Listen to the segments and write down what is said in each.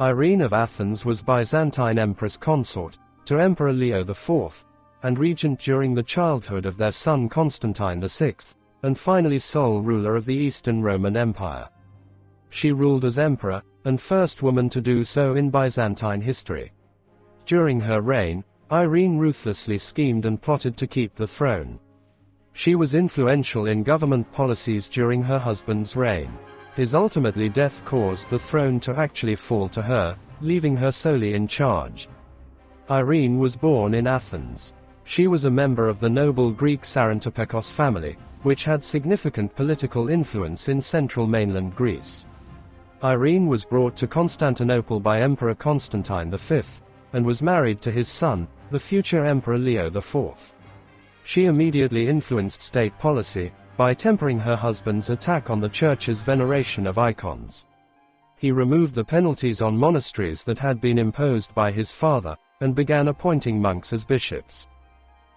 Irene of Athens was Byzantine empress consort to Emperor Leo IV, and regent during the childhood of their son Constantine VI, and finally sole ruler of the Eastern Roman Empire. She ruled as emperor, and first woman to do so in Byzantine history. During her reign, Irene ruthlessly schemed and plotted to keep the throne. She was influential in government policies during her husband's reign. His ultimately death caused the throne to actually fall to her, leaving her solely in charge. Irene was born in Athens. She was a member of the noble Greek Sarantopekos family, which had significant political influence in central mainland Greece. Irene was brought to Constantinople by Emperor Constantine V, and was married to his son, the future Emperor Leo IV. She immediately influenced state policy by tempering her husband's attack on the Church's veneration of icons. He removed the penalties on monasteries that had been imposed by his father, and began appointing monks as bishops.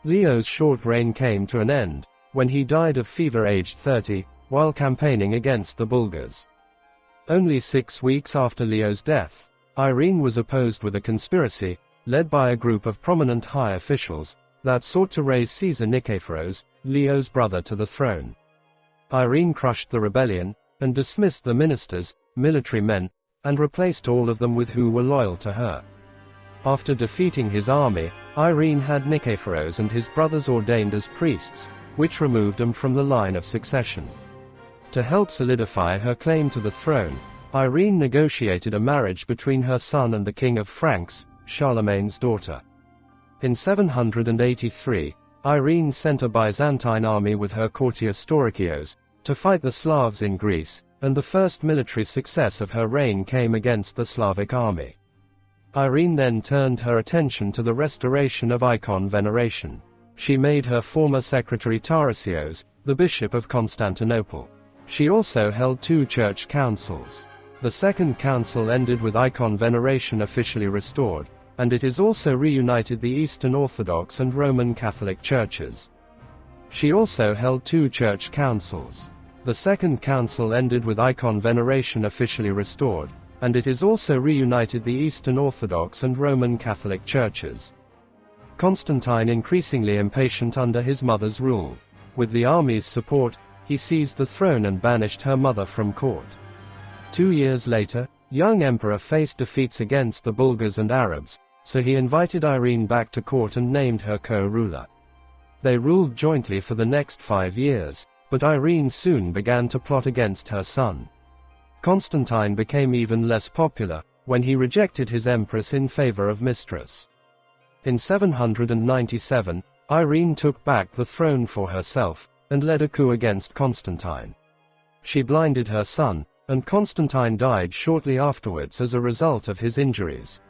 Leo's short reign came to an end, when he died of fever aged 30, while campaigning against the Bulgars. Only 6 weeks after Leo's death, Irene was opposed with a conspiracy, led by a group of prominent high officials, that sought to raise Caesar Nikephoros, Leo's brother, to the throne. Irene crushed the rebellion, and dismissed the ministers, military men, and replaced all of them with who were loyal to her. After defeating his army, Irene had Nikephoros and his brothers ordained as priests, which removed them from the line of succession. To help solidify her claim to the throne, Irene negotiated a marriage between her son and the king of Franks, Charlemagne's daughter. In 783, Irene sent a Byzantine army with her courtier Staurakios to fight the Slavs in Greece, and the first military success of her reign came against the Slavic army. Irene then turned her attention to the restoration of icon veneration. She made her former secretary Tarasios the Bishop of Constantinople. She also held 2 church councils. The second council ended with icon veneration officially restored, and it has also reunited the Eastern Orthodox and Roman Catholic churches. She also held 2 church councils. The second council ended with icon veneration officially restored, and it has also reunited the Eastern Orthodox and Roman Catholic churches. Constantine, increasingly impatient under his mother's rule, with the army's support, he seized the throne and banished her mother from court. 2 years later, young emperor faced defeats against the Bulgars and Arabs, so he invited Irene back to court and named her co-ruler. They ruled jointly for the next 5 years, but Irene soon began to plot against her son. Constantine became even less popular, when he rejected his empress in favor of mistress. In 797, Irene took back the throne for herself, and led a coup against Constantine. She blinded her son, and Constantine died shortly afterwards as a result of his injuries.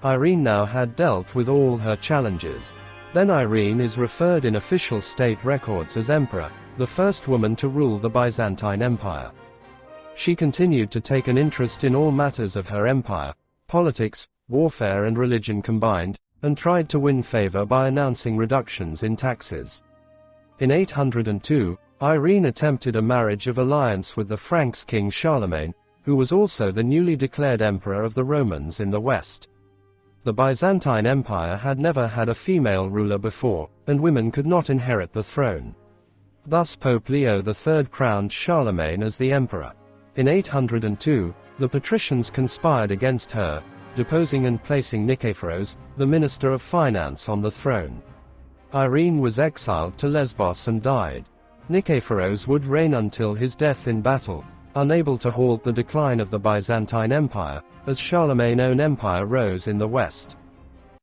Irene now had dealt with all her challenges. Then Irene is referred in official state records as emperor, the first woman to rule the Byzantine Empire. She continued to take an interest in all matters of her empire, politics, warfare and religion combined, and tried to win favor by announcing reductions in taxes. In 802, Irene attempted a marriage of alliance with the Franks king Charlemagne, who was also the newly declared emperor of the Romans in the west. The Byzantine Empire had never had a female ruler before, and women could not inherit the throne. Thus Pope Leo III crowned Charlemagne as the emperor. In 802, the patricians conspired against her, deposing and placing Nikephoros, the minister of finance, on the throne. Irene was exiled to Lesbos and died. Nikephoros would reign until his death in battle, unable to halt the decline of the Byzantine Empire, as Charlemagne's own empire rose in the west.